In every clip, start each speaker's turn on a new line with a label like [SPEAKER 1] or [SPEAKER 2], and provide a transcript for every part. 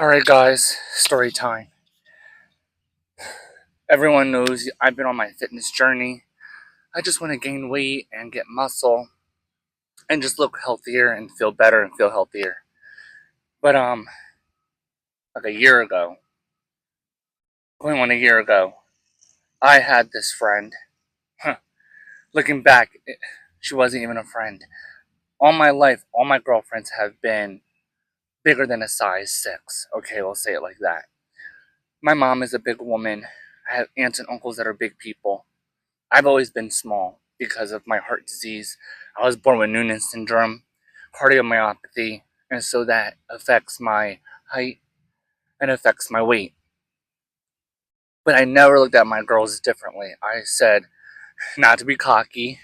[SPEAKER 1] Alright, guys, story time. Everyone knows I've been on my fitness journey. I just want to gain weight and get muscle and just look healthier and feel better and feel healthier. But, like a year ago, going on a year ago, I had this friend. Huh. Looking back, she wasn't even a friend. All my life, all my girlfriends have been bigger than a size 6. Okay, we'll say it like that. My mom is a big woman. I have aunts and uncles that are big people. I've always been small because of my heart disease. I was born with Noonan syndrome, cardiomyopathy, and so that affects my height and affects my weight. But I never looked at my girls differently. I said, not to be cocky,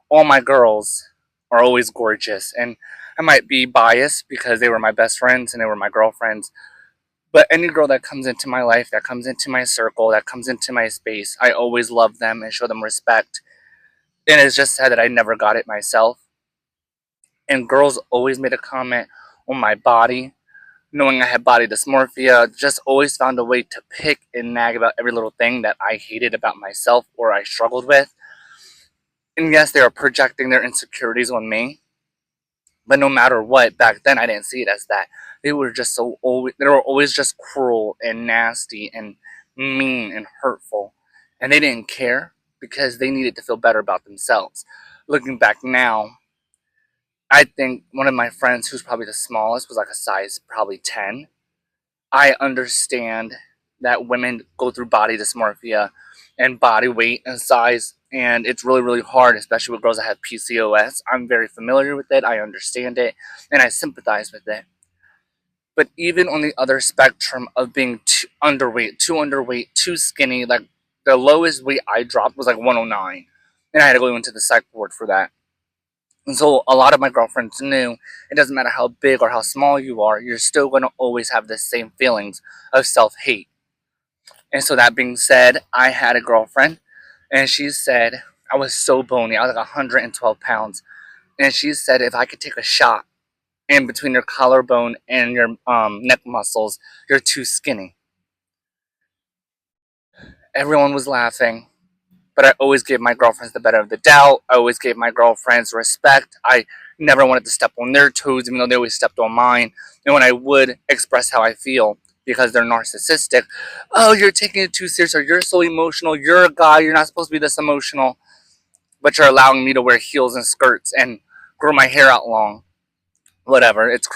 [SPEAKER 1] all my girls are always gorgeous. And I might be biased because they were my best friends and they were my girlfriends. But any girl that comes into my life, that comes into my circle, that comes into my space, I always love them and show them respect. And it's just sad that I never got it myself. And girls always made a comment on my body, knowing I had body dysmorphia, just always found a way to pick and nag about every little thing that I hated about myself or I struggled with. And yes, they were projecting their insecurities on me. But no matter what, back then I didn't see it as that. They were just they were always just cruel and nasty and mean and hurtful. And they didn't care because they needed to feel better about themselves. Looking back now, I think one of my friends, who's probably the smallest, was like a size probably 10. I understand that women go through body dysmorphia and body weight and size, and it's really, really hard, especially with girls that have PCOS. I'm very familiar with it, I understand it, and I sympathize with it. But even on the other spectrum of being too underweight, too skinny, like the lowest weight I dropped was like 109, and I had to go into the psych ward for that. And so a lot of my girlfriends knew it doesn't matter how big or how small you are, you're still going to always have the same feelings of self-hate. And so that being said, I had a girlfriend, and she said, I was so bony, I was like 112 pounds. And she said, if I could take a shot in between your collarbone and your neck muscles, you're too skinny. Everyone was laughing. But I always gave my girlfriends the benefit of the doubt. I always gave my girlfriends respect. I never wanted to step on their toes, even though they always stepped on mine. And when I would express how I feel, because they're narcissistic, oh, you're taking it too serious, or you're so emotional, you're a guy, you're not supposed to be this emotional, but you're allowing me to wear heels and skirts and grow my hair out long. Whatever, it's